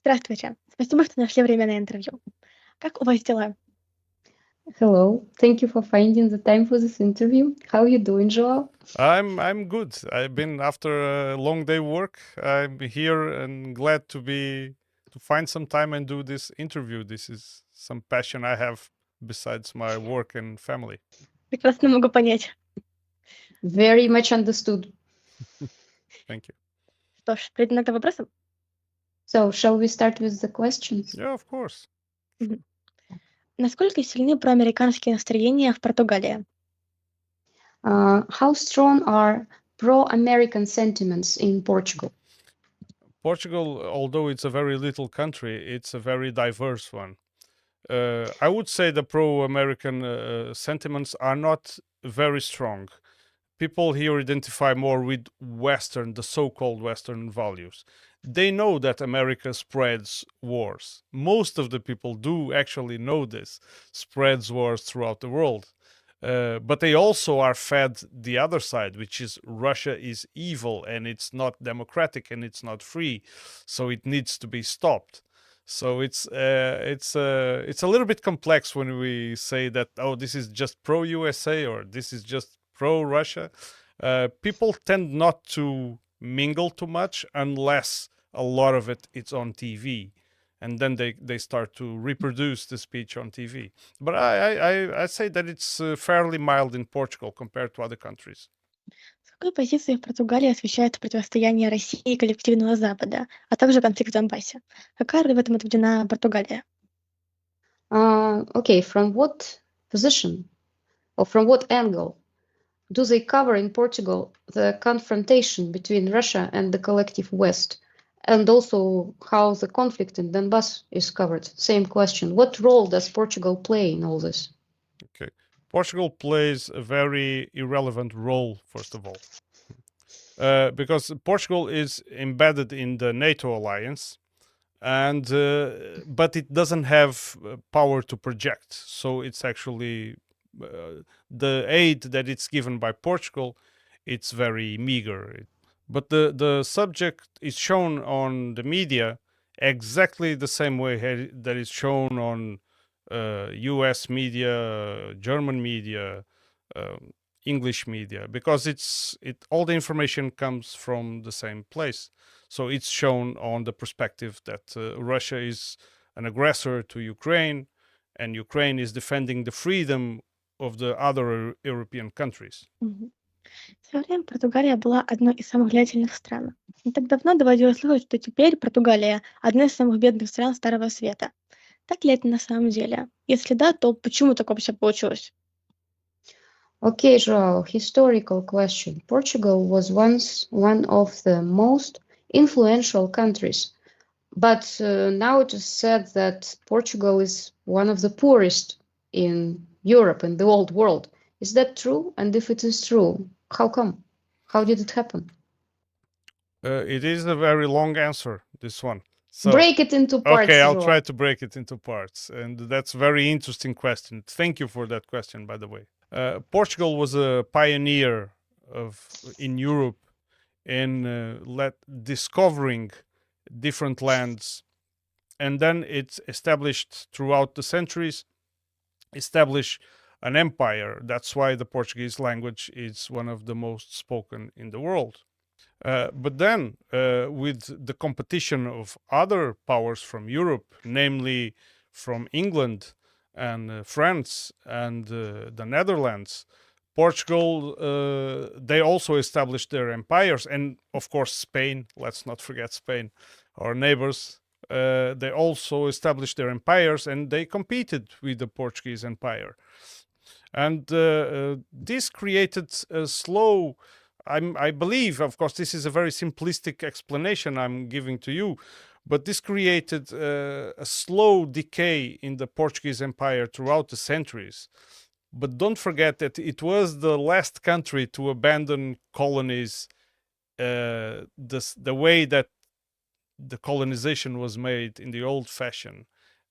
Здравствуйте. Спасибо, что нашли время на интервью. Как у вас дела? Hello, thank you for finding the time for this interview. How you doing, João? I'm good. I've been after a long day work. I'm here and glad to find some time and do this interview. This is some passion I have besides my work and family. Прекрасно могу понять. Very much understood. Thank you. Что ж, перейдем к вопросам? So, shall we start with the questions? Yeah, of course. Мгм. Насколько сильны проамериканские настроения в Португалии? How strong are pro-American sentiments in Portugal? Portugal, although it's a very little country, it's a very diverse one. I would say the pro-American sentiments are not very strong. People here identify more with Western, the so-called Western values. They know that America spreads wars. Most of the people do actually know this, spreads wars throughout the world. But they also are fed the other side, which is Russia is evil and it's not democratic and it's not free, so it needs to be stopped. So it's a little bit complex when we say that, oh, this is just pro USA or this is just pro Russia. People tend not to mingle too much unless a lot of it's on TV, and then they start to reproduce the speech on TV. But I say that it's fairly mild in Portugal compared to other countries. С какой позиции в Португалии освещается противостояние России и коллективного Запада, а также конфликт в Донбассе? Какая роль в этом отведена Португалия? Okay, from what position or from what angle do they cover in Portugal the confrontation between Russia and the collective West? And also how the conflict in Donbass is covered? Same question. What role does Portugal play in all this? Okay. Portugal plays a very irrelevant role, first of all, because Portugal is embedded in the NATO alliance, and but it doesn't have power to project. So it's actually the aid that it's given by Portugal, it's very meager. But the subject is shown on the media exactly the same way that is shown on U.S. media, German media, English media, because all the information comes from the same place. So it's shown on the perspective that Russia is an aggressor to Ukraine, and Ukraine is defending the freedom of the other European countries. Мгм. В свое время Португалия была одной из самых влиятельных стран. Не так давно доводилось слышать, что теперь Португалия одна из самых бедных стран Старого Света. Так ли это на самом деле? Если да, то почему так вообще получилось? Okay, João, historical question. Portugal was once one of the most influential countries, but now it is said that Portugal is one of the poorest in Europe, in the old world. Is that true? And if it is true, how come? How did it happen? It is a very long answer, this one. So, break it into parts. okay, I'll João. try to break it into parts. And that's a very interesting question. Thank you for that question, by the way. Portugal was a pioneer in Europe in discovering different lands. And then it's established throughout the centuries, established an empire. That's why the Portuguese language is one of the most spoken in the world. But then, with the competition of other powers from Europe, namely from England and France and the Netherlands, Portugal, they also established their empires. And of course, Spain, let's not forget Spain, our neighbors. They also established their empires and they competed with the Portuguese Empire. And this created a slow, I believe, of course, this is a very simplistic explanation I'm giving to you, but this created a slow decay in the Portuguese Empire throughout the centuries. But don't forget that it was the last country to abandon colonies the way that the colonization was made in the old fashion.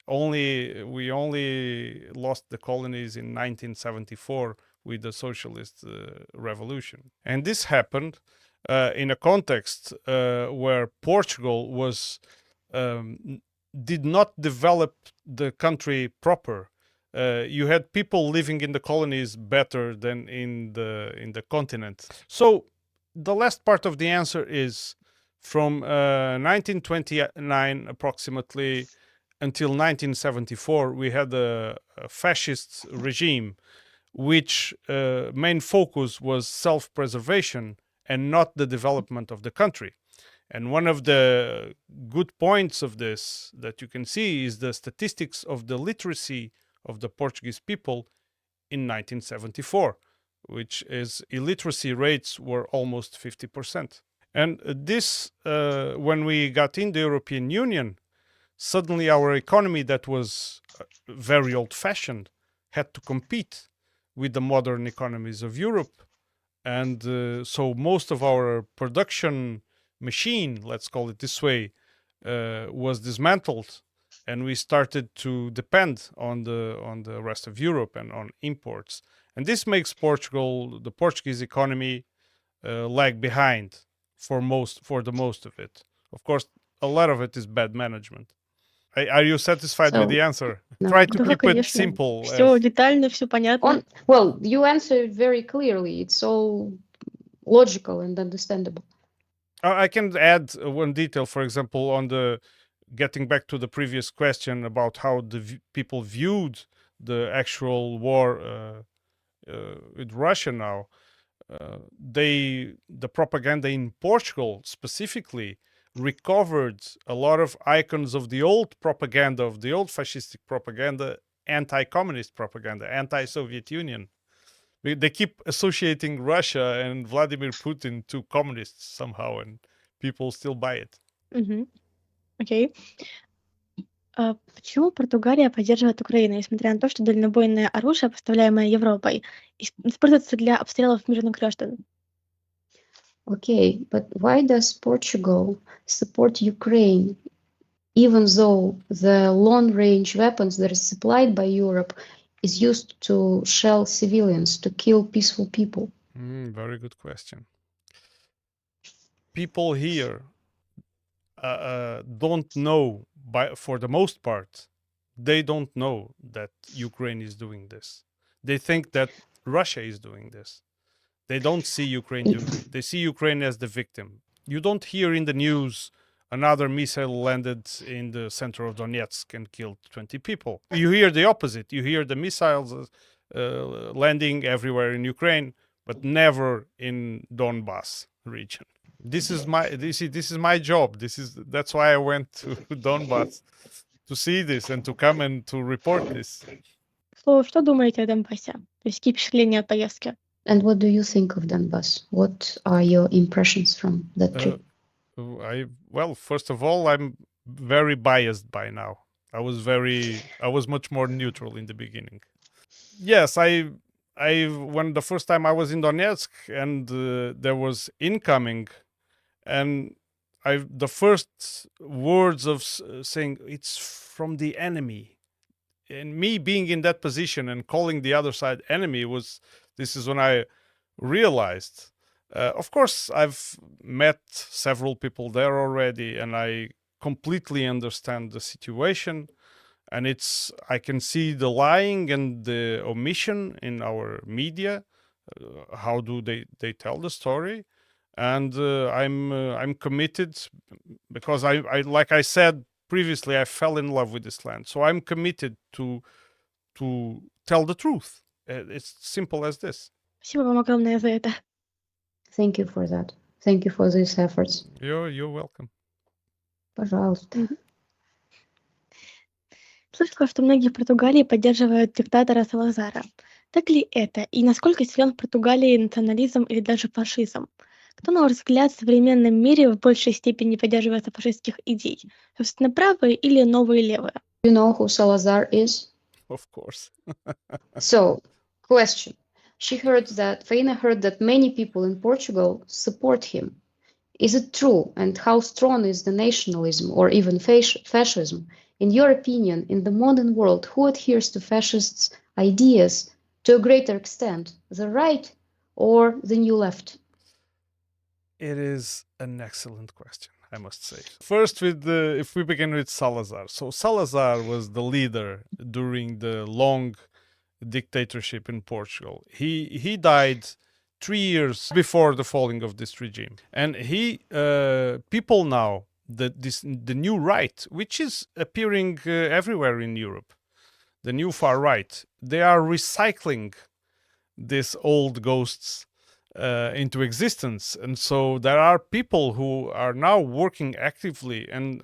We only lost the colonies in 1974 with the socialist revolution. And this happened in a context where Portugal was did not develop the country proper. You had people living in the colonies better than in the continent. So the last part of the answer is from 1929 approximately until 1974, we had a fascist regime which main focus was self-preservation and not the development of the country. And one of the good points of this that you can see is the statistics of the literacy of the Portuguese people in 1974, which is illiteracy rates were almost 50%. And this, when we got in the European Union, suddenly our economy that was very old-fashioned had to compete with the modern economies of Europe. And so most of our production machine, let's call it this way, was dismantled, and we started to depend on the rest of Europe and on imports. And this makes Portugal, the Portuguese economy, lag behind for the most of it. Of course, a lot of it is bad management. Are you satisfied with the answer? No. Try to Да, keep it конечно. simple. Все детально, все понятно. Well, you answered very clearly. It's all logical and understandable. I can add one detail, for example, on the getting back to the previous question about how the people viewed the actual war with Russia now. The propaganda in Portugal specifically recovered a lot of icons of the old propaganda, of the old fascistic propaganda, anti-communist propaganda, anti-Soviet Union. They keep associating Russia and Vladimir Putin to communists somehow, and people still buy it. Мгм. Окей. Почему Португалия поддерживает Украину, несмотря на то, что дальнобойное оружие, поставляемое Европой, используется для обстрелов мирных граждан? Okay, but why does Portugal support Ukraine even though the long-range weapons that is supplied by Europe is used to shell civilians, to kill peaceful people? Very good question. People here don't know, for the most part, they don't know that Ukraine is doing this. They think that Russia is doing this. They don't see Ukraine doing it. They see Ukraine as the victim. You don't hear in the news another missile landed in the center of Donetsk and killed 20 people. You hear the opposite. You hear the missiles landing everywhere in Ukraine, but never in Donbas region. This is my job. That's why I went to Donbas to see this and to come and to report this. Что думаете о Донбассе? То есть какие впечатления от поездки? And what do you think of Donbass? What are your impressions from that trip? Well, first of all, I'm very biased by now. I was much more neutral in the beginning. Yes, when the first time I was in Donetsk and there was incoming, and the first words of saying it's from the enemy, and me being in that position and calling the other side enemy this is when I realized. Of course, I've met several people there already, and I completely understand the situation. And I can see the lying and the omission in our media. How do they tell the story? And I'm committed because I like I said previously, I fell in love with this land. So I'm committed to tell the truth. It's simple as this. Спасибо вам огромное за это. Thank you for that. Thank you for these efforts. You're welcome. Пожалуйста. Слышала, что многие в Португалии поддерживают диктатора Салазара. Так ли это? И насколько силен в Португалии национализм или даже фашизм? Кто, на ваш взгляд, в современном мире в большей степени придерживается фашистских идей? Собственно, правые или новые левые? You know who Salazar is? Of course. So, question. Faina heard that many people in Portugal support him. Is it true? And how strong is the nationalism or even fascism? In your opinion, in the modern world, who adheres to fascists' ideas to a greater extent, the right or the new left? It is an excellent question. I must say. First, if we begin with Salazar. So Salazar was the leader during the long dictatorship in Portugal. He died 3 years before the falling of this regime, and people now the new right, which is appearing everywhere in Europe, the new far right, they are recycling these old ghosts into existence. And so there are people who are now working actively, and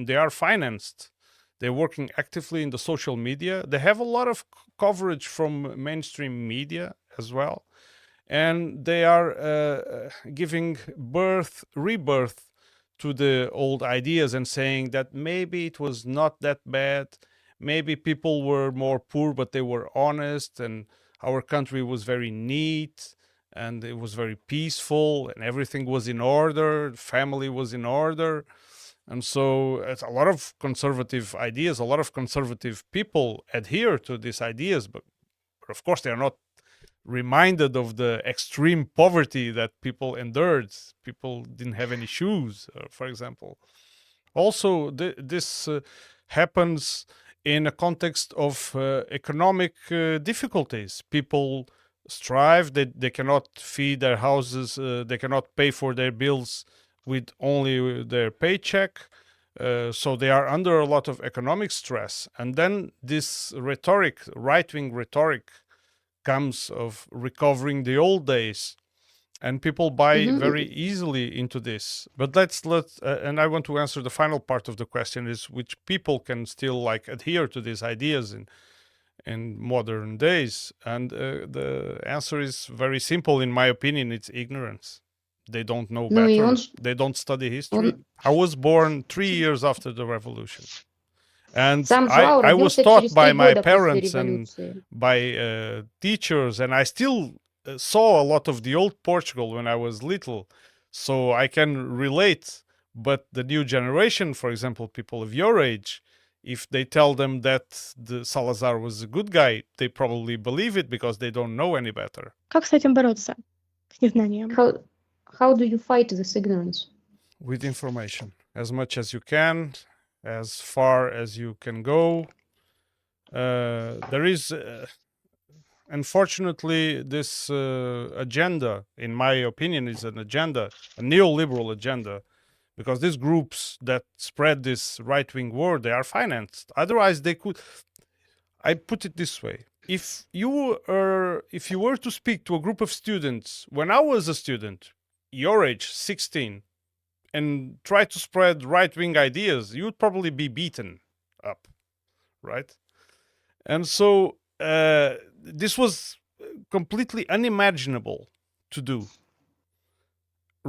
they are financed. They're working actively in the social media. They have a lot of coverage from mainstream media as well. And they are giving rebirth to the old ideas and saying that maybe it was not that bad. Maybe people were more poor, but they were honest, and our country was very neat, and it was very peaceful, and everything was in order, family was in order. And so it's a lot of conservative ideas, a lot of conservative people adhere to these ideas, but of course they are not reminded of the extreme poverty that people endured. People didn't have any shoes, for example. Also, this happens in a context of economic difficulties. People strive, they cannot feed their houses, they cannot pay for their bills with only their paycheck. So they are under a lot of economic stress. And then this rhetoric, right-wing rhetoric, comes of recovering the old days, and people buy very easily into this. But let's and I want to answer the final part of the question, is which people can still like adhere to these ideas in modern days. And the answer is very simple, in my opinion. It's ignorance. They don't know better. They don't study history. I was born 3 years after the revolution. And I was taught by my parents and by teachers, and I still saw a lot of the old Portugal when I was little, so I can relate. But the new generation, for example, people of your age, if they tell them that the Salazar was a good guy, they probably believe it because they don't know any better. Как с этим бороться? С незнанием. How do you fight this ignorance? With information, as much as you can, as far as you can go. There is, unfortunately, this agenda, in my opinion, is an agenda, a neoliberal agenda, because these groups that spread this right-wing word, they are financed. Otherwise, they could. I put it this way: if you were to speak to a group of students when I was a student, your age, 16, and try to spread right-wing ideas, you would probably be beaten up, right? And so this was completely unimaginable to do.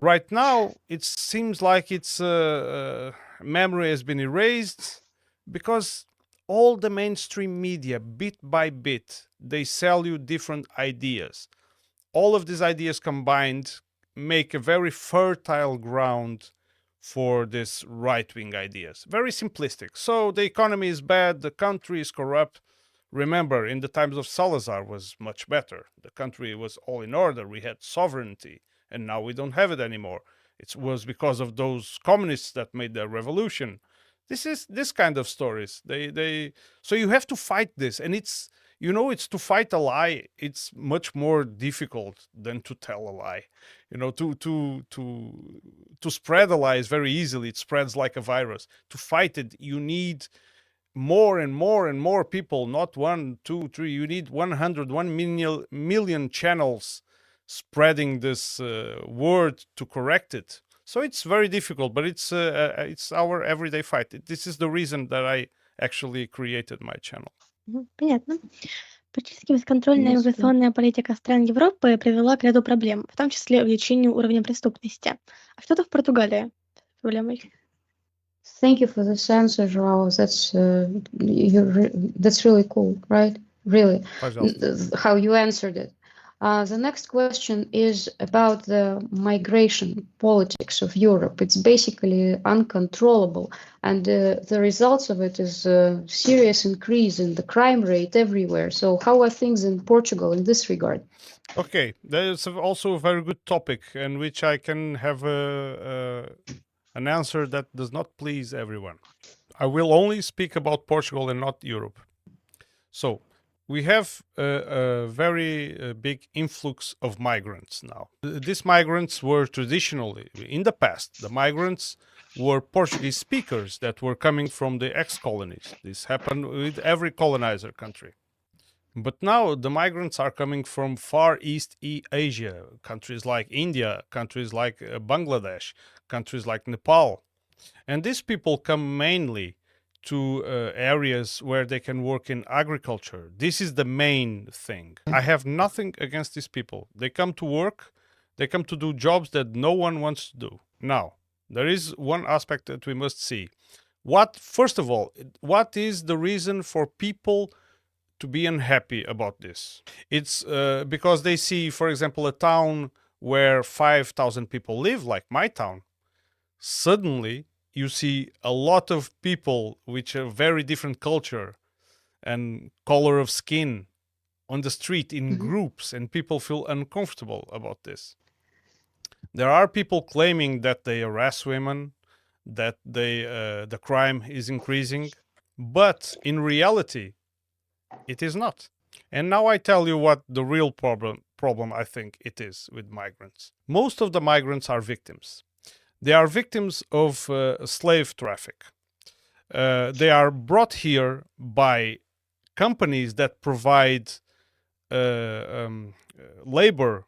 Right now, it seems like its memory has been erased because all the mainstream media, bit by bit, they sell you different ideas. All of these ideas combined make a very fertile ground for these right-wing ideas. Very simplistic. So the economy is bad, the country is corrupt. Remember, in the times of Salazar was much better. The country was all in order. We had sovereignty, and now we don't have it anymore. It was because of those communists that made the revolution. This kind of stories. So you have to fight this, and it's to fight a lie. It's much more difficult than to tell a lie. To spread a lie is very easily. It spreads like a virus. To fight it, you need more and more and more people, not 1, 2, 3. You need 1 million channels spreading this word to correct it. So it's very difficult, but it's our everyday fight. This is the reason that I actually created my channel. Понятно. Политически бесконтрольная миграционная политика стран Европы привела к ряду проблем, в том числе увеличению уровня преступности. А что-то в Португалии с проблемой? Thank you for this answer, João. That's really cool, right? Really, how you answered it. The next question is about the migration politics of Europe. It's basically uncontrollable, and the results of it is a serious increase in the crime rate everywhere. So how are things in Portugal in this regard? Okay, that is also a very good topic, in which I can have an answer that does not please everyone. I will only speak about Portugal and not Europe. So, we have a very big influx of migrants now. These migrants were traditionally, in the past, the migrants were Portuguese speakers that were coming from the ex-colonies. This happened with every colonizer country. But now the migrants are coming from Far East Asia, countries like India, countries like Bangladesh, countries like Nepal. And these people come mainly to areas where they can work in agriculture. This is the main thing. I have nothing against these people. They come to work, they come to do jobs that no one wants to do. Now, there is one aspect that we must see. First of all, what is the reason for people to be unhappy about this? It's because they see, for example, a town where 5,000 people live, like my town. Suddenly, you see a lot of people with a very different culture and color of skin on the street in groups, and people feel uncomfortable about this. There are people claiming that they harass women, that the crime is increasing, but in reality, it is not. And now I tell you what the real problem I think it is with migrants. Most of the migrants are victims. They are victims of slave traffic. They are brought here by companies that provide labor,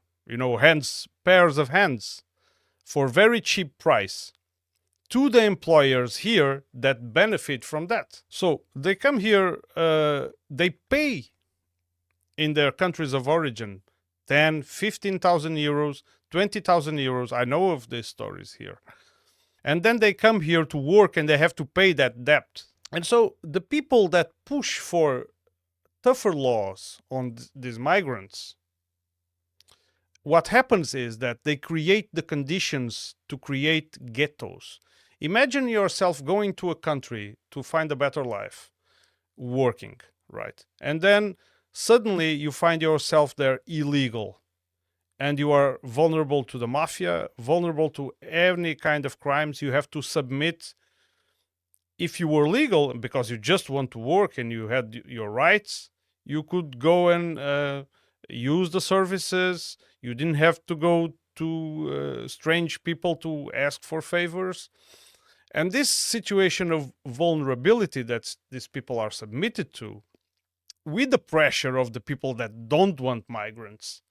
pairs of hands, for very cheap price to the employers here that benefit from that. So they come here, they pay in their countries of origin 10, 15,000 euros, 20,000 euros. I know of these stories here. And then they come here to work and they have to pay that debt. And so the people that push for tougher laws on these migrants, what happens is that they create the conditions to create ghettos. Imagine yourself going to a country to find a better life, working, right? And then suddenly you find yourself there illegal, and you are vulnerable to the mafia, vulnerable to any kind of crimes. You have to submit. If you were legal, because you just want to work and you had your rights, you could go and use the services. You didn't have to go to strange people to ask for favors. And this situation of vulnerability that these people are submitted to, with the pressure of the people that don't want migrants,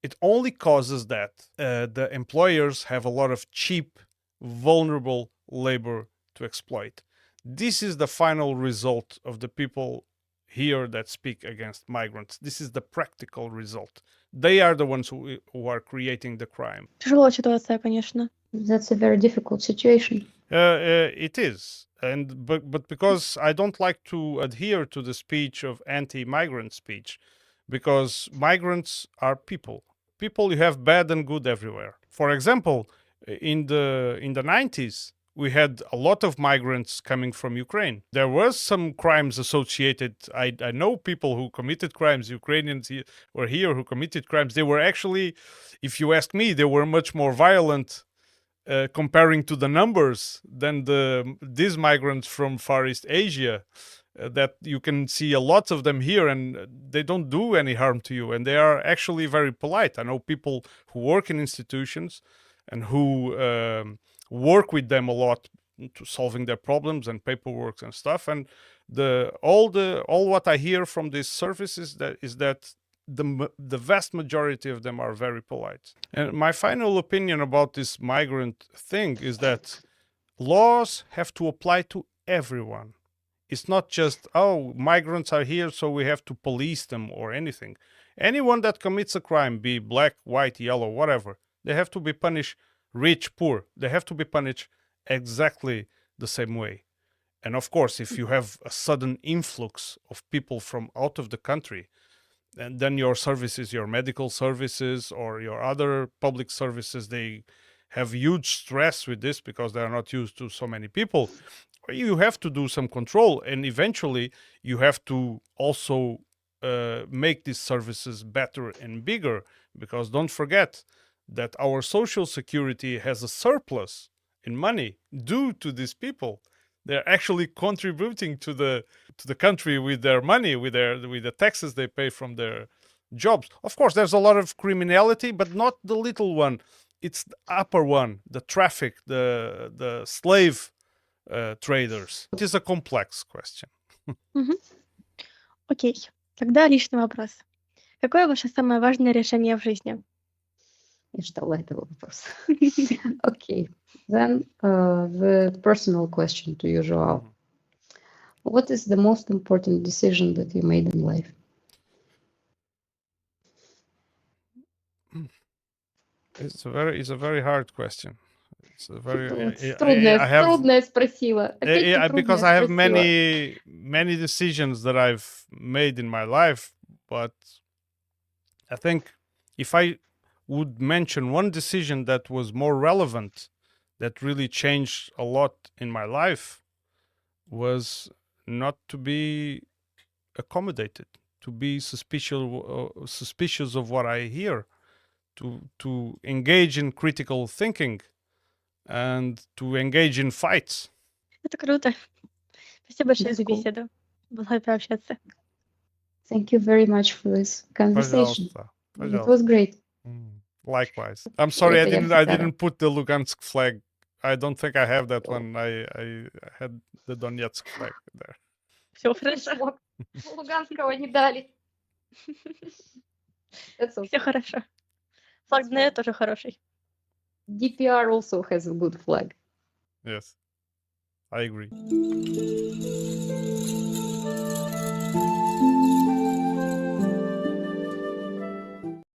it only causes that the employers have a lot of cheap, vulnerable labor to exploit. This is the final result of the people here that speak against migrants. This is the practical result. They are the ones who are creating the crime. Тяжелая ситуация, конечно. That's a very difficult situation. It is. But because I don't like to adhere to the speech of anti-migrant speech, because migrants are people. People, you have bad and good everywhere. For example, in the 90s, we had a lot of migrants coming from Ukraine. There was some crimes associated. I know people who committed crimes. Ukrainians were here who committed crimes. They were actually, if you ask me, they were much more violent comparing to the numbers than these migrants from Far East Asia. That you can see a lot of them here, and they don't do any harm to you, and they are actually very polite. I know people who work in institutions and who work with them a lot to solving their problems and paperwork and stuff. And all what I hear from these services is that the vast majority of them are very polite. And my final opinion about this migrant thing is that laws have to apply to everyone. It's not just, oh, migrants are here, so we have to police them or anything. Anyone that commits a crime, be black, white, yellow, whatever, they have to be punished, rich, poor. They have to be punished exactly the same way. And of course, if you have a sudden influx of people from out of the country, and then your services, your medical services or your other public services, they have huge stress with this because they are not used to so many people. You have to do some control, and eventually you have to also make these services better and bigger, because don't forget that our social security has a surplus in money due to these people. They're actually contributing to the country with their money, with the taxes they pay from their jobs. Of course, there's a lot of criminality, but not the little one. It's the upper one, the traffic, the slave traders. It is a complex question. Окей. Тогда личный вопрос. Какое ваше самое важное решение в жизни? Я ждала этого вопроса. Okay. Then the personal question to you, João. What is the most important decision that you made in life? It's a very hard question. It's a very Трудное спросила. because I have many decisions that I've made in my life, but I think if I would mention one decision that was more relevant, that really changed a lot in my life, was not to be accommodated, to be suspicious of what I hear, to engage in critical thinking, and to engage in fights. Это круто. Спасибо большое за беседу. Было рад пообщаться. Thank you very much for this conversation. It was great. Likewise. I'm sorry I didn't put the Lugansk flag. I don't think I have that one. I had the Donetsk flag there. Все хорошо. Луганского не дали. Все хорошо. Флаг Донецка тоже хороший. DPR also has a good flag. Yes, I agree.